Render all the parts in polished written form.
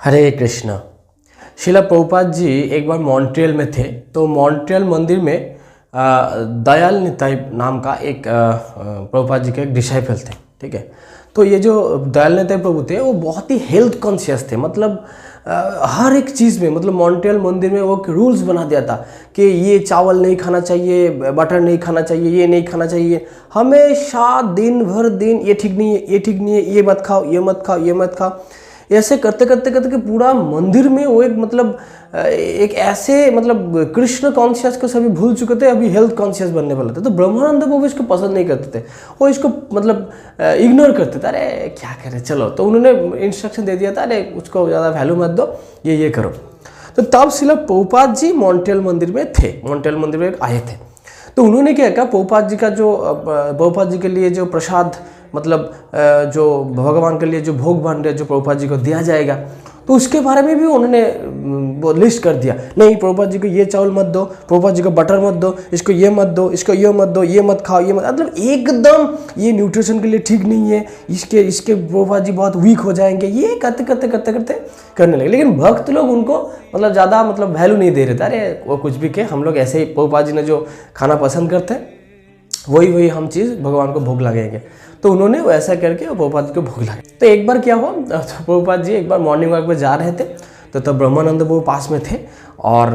हरे कृष्णा। शिला प्रभुपाद जी एक बार मॉन्ट्रियल में थे। तो मॉन्ट्रियल मंदिर में दयाल निताई नाम का एक प्रभुपाद जी के एक डिसाइपल थे। ठीक है। तो ये जो दयाल निताई प्रभु थे वो बहुत ही हेल्थ कॉन्शियस थे। मतलब हर एक चीज़ में, मतलब मॉन्ट्रियल मंदिर में वो रूल्स बना दिया था कि ये चावल नहीं खाना चाहिए, बटर नहीं खाना चाहिए, ये नहीं खाना चाहिए। हमेशा दिन भर दिन ये ठीक नहीं है, ये ठीक नहीं है, ये मत खाओ, ये मत खाओ, ये मत खाओ। ऐसे करते करते करते कि पूरा मंदिर में वो एक मतलब एक ऐसे मतलब कृष्ण कॉन्शियस को सभी भूल चुके थे, अभी हेल्थ कॉन्शियस बनने वाले थे। तो ब्रह्मानंद वो इसको पसंद नहीं करते थे, वो इसको मतलब इग्नोर करते थे। अरे क्या करें, चलो। तो उन्होंने इंस्ट्रक्शन दे दिया था, अरे उसको ज़्यादा वैल्यू मत दो, ये करो। तो तब शिला प्रभुपाद जी मॉन्ट्रियल मंदिर में थे, मॉन्ट्रियल मंदिर में आए थे। तो उन्होंने क्या कहा, प्रभुपाद जी के लिए जो प्रसाद, मतलब जो भगवान के लिए जो भोग बन रहे जो प्रभुपाद जी को दिया जाएगा, तो उसके बारे में भी उन्होंने वो लिस्ट कर दिया। नहीं, प्रभुपाद जी को ये चावल मत दो, प्रभुपाद जी को बटर मत दो, इसको ये मत दो, इसको ये मत दो, ये मत खाओ, ये मत, मतलब एकदम ये न्यूट्रिशन के लिए ठीक नहीं है, इसके प्रभुपाद जी बहुत वीक हो जाएंगे। ये करते करते करते करते करने लगे। लेकिन भक्त लोग उनको मतलब ज़्यादा मतलब वैल्यू नहीं दे रहे थे। अरे वो कुछ भी के, हम लोग ऐसे ही प्रभुपाद जी ने जो खाना पसंद करते हैं वही हम चीज़ भगवान को भोग लगाएंगे। तो उन्होंने वैसा करके प्रभुपाद जी को भोग लगाया। तो एक बार क्या हुआ, तो प्रभुपाद जी एक बार मॉर्निंग वॉक पे जा रहे थे। तो तब ब्रह्मानंद बाबू पास में थे और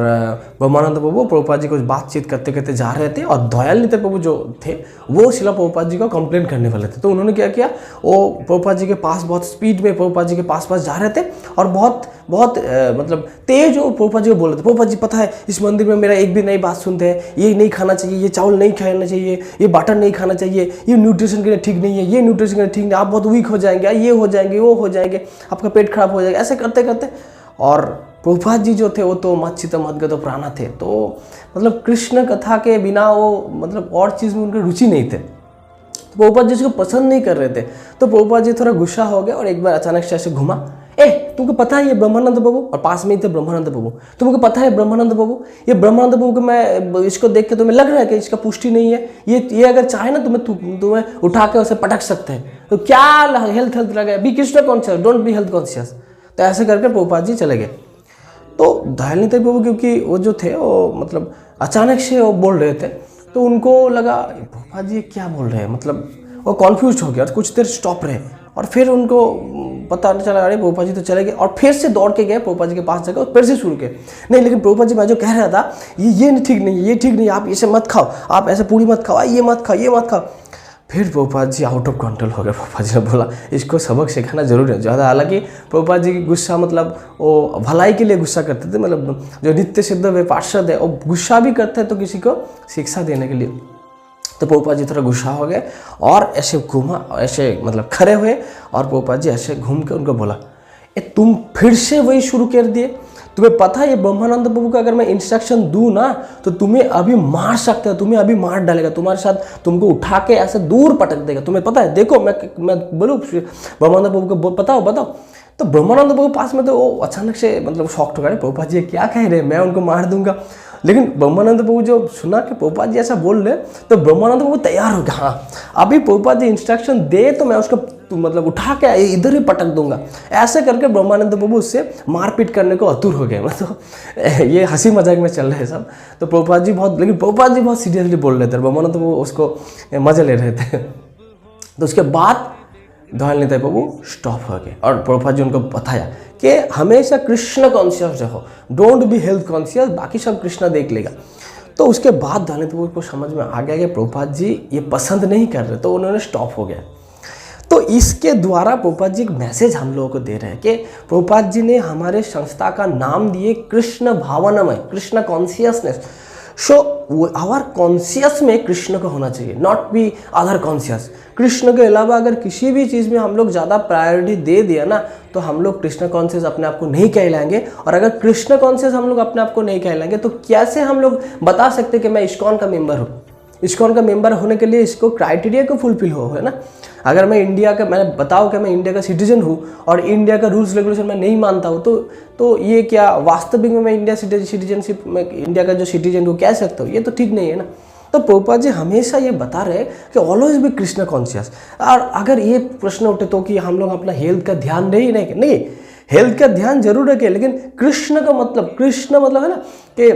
ब्रह्मानंद बाबू प्रभुपाद जी को बातचीत करते करते जा रहे थे। और दयाल निताई प्रभु जो थे वो शिला प्रभुपाद जी को कंप्लेन करने वाले थे। तो उन्होंने क्या किया, वो प्रभुपाद जी के पास बहुत स्पीड में प्रभुपाद जी के पास जा रहे थे और बहुत मतलब तेज वो प्रभुपाद जी को बोल रहे थे, प्रभुपाद जी पता है इस मंदिर में मेरा एक भी नई बात सुनते हैं, ये नहीं खाना चाहिए, ये चावल नहीं खाना चाहिए, ये बटर नहीं खाना चाहिए, ये न्यूट्रिशन के लिए ठीक नहीं है, ये न्यूट्रिशन के लिए ठीक नहीं, आप बहुत वीक हो जाएंगे, ये हो जाएंगे, वो हो जाएंगे, आपका पेट खराब हो जाएगा। ऐसे करते करते, और प्रभुपाद जी जो थे वो तो मत मदगत प्राणा थे। तो मतलब कृष्ण कथा के बिना वो मतलब और चीज़ में उनकी रुचि नहीं थे। तो प्रभुपाद जी इसको पसंद नहीं कर रहे थे। तो प्रभुपाद जी थोड़ा गुस्सा हो गए और एक बार अचानक से ऐसे घुमा, तुमको पता है ये ब्रह्मानंद बाबू, और पास में ही थे ब्रह्मानंद बाबू, तुमको पता है ब्रह्मानंद बाबू, ये ब्रह्मानंद बाबू को मैं इसको देख के तुम्हें लग रहा है कि इसका पुष्टि नहीं है, ये अगर चाहे ना तुम्हें उठा के उसे पटक सकते हैं। तो क्या हेल्थ लगे, be Krishna conscious, don't be health conscious. तो ऐसे करके प्रभुपाद जी चले गए। तो दयाल निताई प्रभु क्योंकि वो जो थे वो मतलब अचानक से वो बोल रहे थे, तो उनको लगा प्रभुपाद जी क्या बोल रहे हैं, मतलब वो कॉन्फ्यूज हो गया और कुछ देर स्टॉप रहे। और फिर उनको पता नहीं चला, अरे प्रभुपाद जी तो चले गए। और फिर से दौड़ के गए प्रभुपाद जी के पास जाकर और फिर से शुरू किए, नहीं लेकिन प्रभुपाद जी मैं जो कह रहा था ये ठीक नहीं, ये ठीक नहीं, आप इसे मत खाओ, आप ऐसे पूरी मत खाओ, ये मत खाओ, ये मत खाओ। फिर Prabhupada ji out of control हो गए। प्रभुपाद जी ने बोला इसको सबक सिखाना जरूरी है ज़्यादा। हालांकि प्रभुपाद जी की गुस्सा मतलब वो भलाई के लिए गुस्सा करते थे, मतलब जो नित्य सिद्ध वे पार्षद है वो गुस्सा भी करते हैं तो किसी को शिक्षा देने के लिए। तो प्रभुपाद जी थोड़ा गुस्सा हो गए और ऐसे घूमा, ऐसे मतलब खड़े हुए और प्रभुपाद जी ऐसे घूम के उनको बोला, तुम फिर से वही शुरू कर दिए, तुम्हें पता है ये ब्रह्मानंद बाबू का अगर मैं इंस्ट्रक्शन दूं ना तो तुम्हें अभी मार सकता है, तुम्हें अभी मार डालेगा, तुम्हारे साथ तुमको उठा के ऐसे दूर पटक देगा, तुम्हें पता है, देखो मैं बोलूँ ब्रह्मानंद बाबू को बताओ। तो ब्रह्मानंद बाबू पास में तो वो अचानक से मतलब शॉक्ड हो गए, प्रभुपाद जी क्या कह रहे हैं, मैं उनको मार दूंगा। लेकिन ब्रह्मानंद बाबू जो सुना कि प्रभुपाद जी ऐसा बोल रहे तो ब्रह्मानंद बाबू तैयार हो गया, हाँ अभी प्रभुपाद जी इंस्ट्रक्शन दे तो मैं उसको मतलब उठा के इधर ही पटक दूंगा। ऐसे करके ब्रह्मानंद बाबू उससे मारपीट करने को आतुर हो गए। मतलब ये हंसी मजाक में चल रहे हैं सब। तो प्रभुपाद जी बहुत सीरियसली बोल रहे थे, ब्रह्मानंद बाबू उसको मजा ले रहे थे। तो उसके बाद दयाल निताई प्रभु स्टॉप हो गए और प्रभुपाद जी उनको बताया कि हमेशा कृष्ण कॉन्शियस रहो, डोंट बी हेल्थ कॉन्शियस, बाकी सब कृष्णा देख लेगा। तो उसके बाद दयाल निताई प्रभु को समझ में आ गया कि प्रभुपाद जी ये पसंद नहीं कर रहे, तो उन्होंने स्टॉप हो गया। तो इसके द्वारा प्रभुपाद जी एक मैसेज हम लोगों को दे रहे हैं कि प्रभुपाद जी ने हमारे संस्था का नाम दिए कृष्ण भावनामय, Krishna consciousness. So our conscious में कृष्ण का होना चाहिए, not be other conscious. Krishna के अलावा अगर किसी भी चीज़ में हम लोग ज़्यादा प्रायोरिटी दे दिया ना तो हम लोग कृष्ण कॉन्शियस अपने आप को नहीं कहलाएंगे। और अगर कृष्ण कॉन्शियस हम लोग अपने आप को नहीं कहलाएंगे तो कैसे हम लोग बता सकते कि मैं इस्कॉन का मेंबर हूँ। इस्कॉन का मेंबर होने के लिए इसको क्राइटेरिया को फुलफिल हो, है ना। अगर मैं इंडिया का, मैंने बताओ कि मैं इंडिया का सिटीजन हूँ और इंडिया का रूल्स रेगुलेशन मैं नहीं मानता हूँ तो ये क्या वास्तविक में मैं सिटीजनशिप में इंडिया का जो सिटीजन को कह सकता हूँ, ये तो ठीक नहीं है ना। तो प्रभुपाद जी हमेशा ये बता रहे कि ऑलवेज भी कृष्ण कॉन्शियस। और अगर ये प्रश्न उठे तो कि हम लोग अपना हेल्थ का ध्यान नहीं, हेल्थ का ध्यान जरूर रखें, लेकिन कृष्ण मतलब है ना कि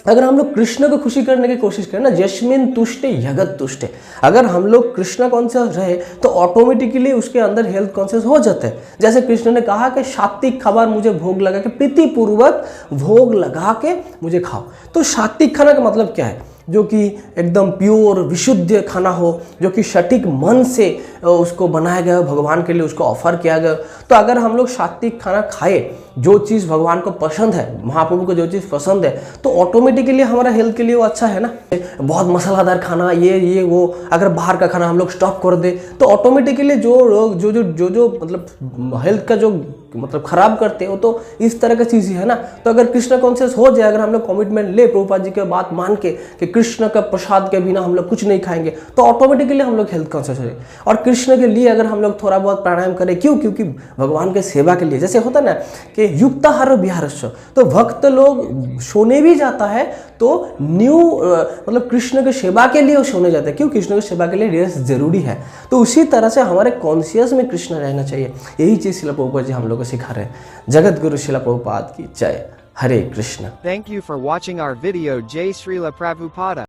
अगर हम लोग कृष्ण को खुशी करने की कोशिश करें ना, यस्मिन तुष्टे जगत तुष्टे, अगर हम लोग कृष्ण कॉन्शियस रहे तो ऑटोमेटिकली उसके अंदर हेल्थ कॉन्शियस हो जाता है। जैसे कृष्ण ने कहा कि सात्विक खाबार मुझे भोग लगा के, प्रीतिपूर्वक भोग लगा के मुझे खाओ। तो सात्विक खाना का मतलब क्या है? जो कि एकदम प्योर विशुद्ध खाना हो, जो कि सटीक मन से उसको बनाया गया, भगवान के लिए उसको ऑफर किया गया। तो अगर हम लोग सात्विक खाना खाए, जो चीज़ भगवान को पसंद है, महाप्रभु को जो चीज़ पसंद है, तो ऑटोमेटिकली हमारा हेल्थ के लिए वो अच्छा है ना। बहुत मसालादार खाना, ये वो, अगर बाहर का खाना हम लोग स्टॉप कर दे तो ऑटोमेटिकली जो लोग जो मतलब हेल्थ का जो मतलब खराब करते हो, तो इस तरह की चीज़ ही है ना। तो अगर कृष्ण कॉन्शियस हो जाए, अगर हम लोग कमिटमेंट ले प्रभुपाद जी के बात मान के कि कृष्ण का प्रसाद के बिना हम लोग कुछ नहीं खाएंगे, तो ऑटोमेटिकली हम लोग हेल्थ कॉन्शियस हो जाए। और कृष्ण के लिए अगर हम लोग थोड़ा बहुत प्राणायाम करें, क्योंकि भगवान के सेवा के लिए, जैसे होता है ना कि युक्ताहार विहारस्य, तो भक्त लोग सोने भी जाता है तो मतलब कृष्ण की सेवा के लिए वो सोने जाता है। क्यों? कृष्ण की सेवा के लिए रेस्ट जरूरी है। तो उसी तरह से हमारे कॉन्शियस में कृष्ण रहना चाहिए। यही चीज़ शिला प्रभुपाद जी हम लोग को सिखा रहे हैं। जगत गुरु शिला प्रभुपाद की जय। हरे Krishna. Thank you for watching our video. Jai Srila Prabhupada.